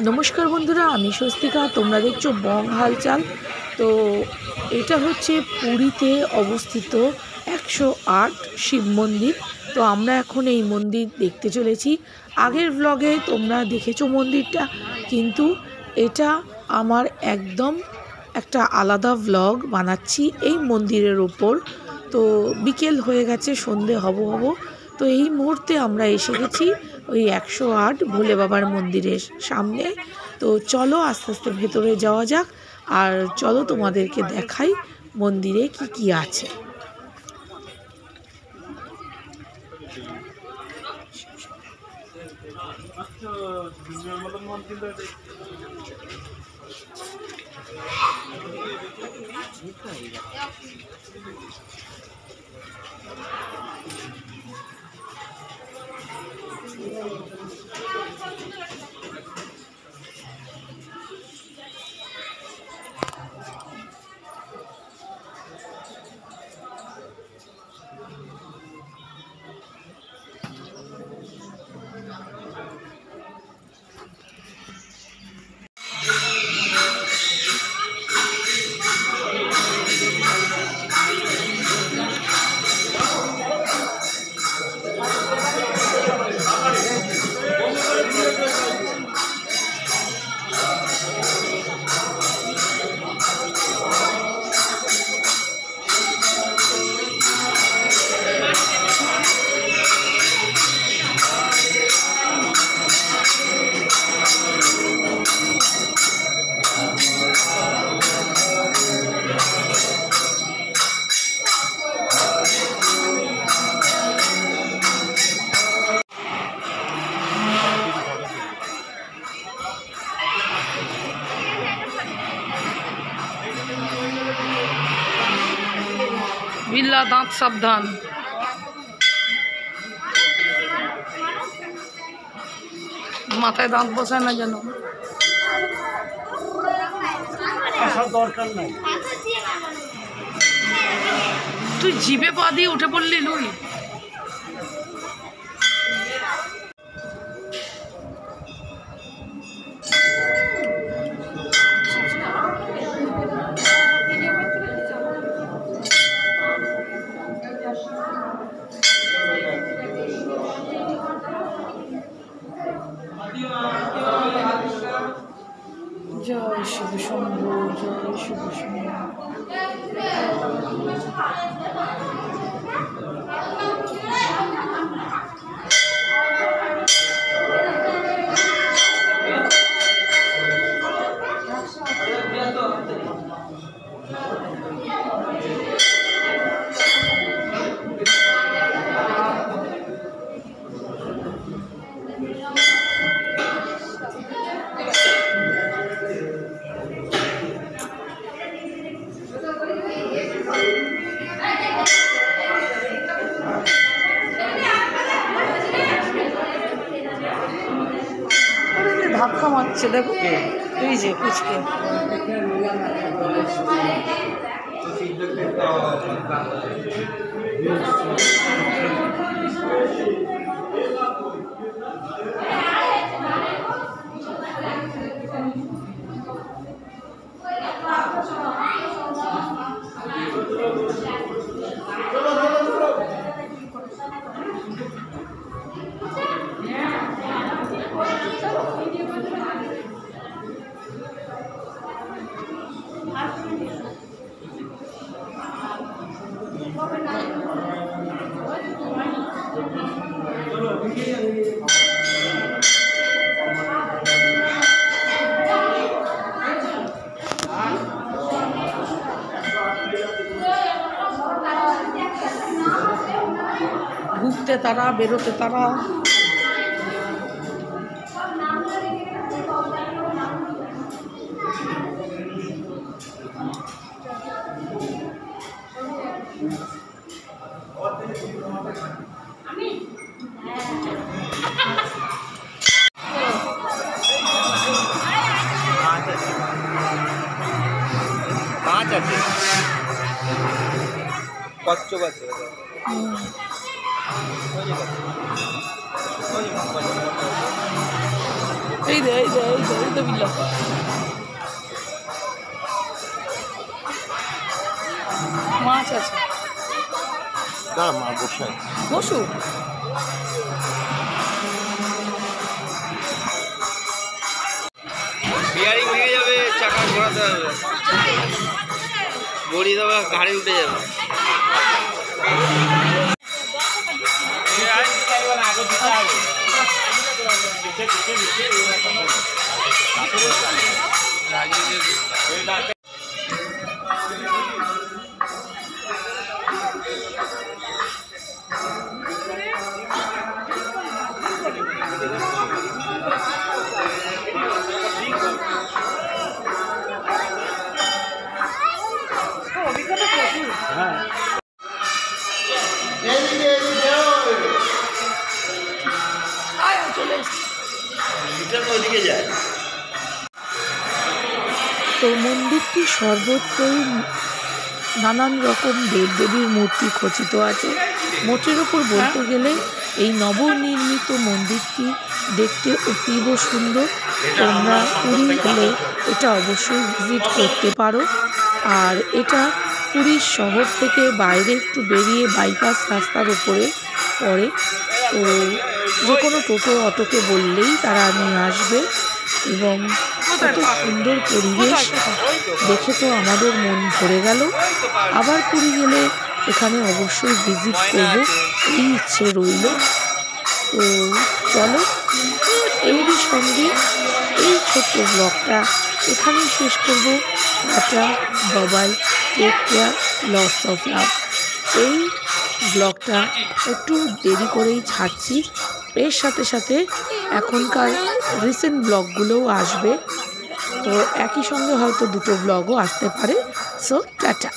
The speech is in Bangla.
নমস্কার বন্ধুরা, আমি স্বস্তিকা। তোমরা দেখছো বং হালচাল। তো এটা হচ্ছে পুরীতে অবস্থিত 108 শিব মন্দির। তো আমরা এখন এই মন্দির দেখতে চলেছি। আগের ব্লগে তোমরা দেখেছো মন্দিরটা, কিন্তু এটা আমার একদম একটা আলাদা ব্লগ বানাচ্ছি এই মন্দিরের ওপর। তো বিকেল হয়ে গেছে, সন্ধে হব। তো এই মুহূর্তে আমরা এসে গেছি ওই 108 ভোলে বাবার মন্দিরের সামনে। তো চলো আস্তে আস্তে ভেতরে যাওয়া যাক, আর চলো তোমাদেরকে দেখাই মন্দিরে কি কি আছে। বিল্লা, দাঁত সাবধান। মাথায় দাঁত বসায় না যেন। দরকার নাই, তুই জিভে পা দিয়ে উঠে পড়লি লুই। জয় শিব শম্ভু, জয় শিব শম্ভু। ধাক্কা মারছে, দেখো এই যে কুচকে। ঢুকতে তারা, বেরোতে তারা। কচ্ছপ আছে। এই দে এই দে এই দে এই তো বিল্লা মাছ আছে না মা বসে বসু বিয়ারিং ভেঙে যাবে, চাকা ঘোরাতে হবে, গড়ি দেওয়া ঘাড়ে উঠে যাবে। তো মন্দিরটি সর্বত্রই নানান রকম দেবদেবীর মূর্তি খচিত আছে। মোটের ওপর বলতে গেলে এই নবনির্মিত মন্দিরটি দেখতে অতীব সুন্দর। তোমরা পুরী গেলে এটা অবশ্যই ভিজিট করতে পারো। আর এটা পুরীর শহর থেকে বাইরে একটু বেরিয়ে বাইপাস রাস্তার উপরে পড়ে। তো যে কোনো টোটো অটোকে বললেই তারা নিয়ে আসবে। এবং এত সুন্দর পরিবেশ দেখে তো আমাদের মন ভরে গেল। আবার পুরী গেলে এখানে অবশ্যই ভিজিট করব, এই ইচ্ছে রইল। তো চলো, এরই সঙ্গে এই ছোট্ট ব্লগটা এখানেই শেষ করব। টাটা, বাবাই, take care, lots of love. এই ব্লগটা একটু দেরি করেই ছাড়ছি, এর সাথে সাথে এখনকার রিসেন্ট ব্লগগুলোও আসবে। তো একই সঙ্গে হয়তো দুটো ব্লগও আসতে পারে। So tata.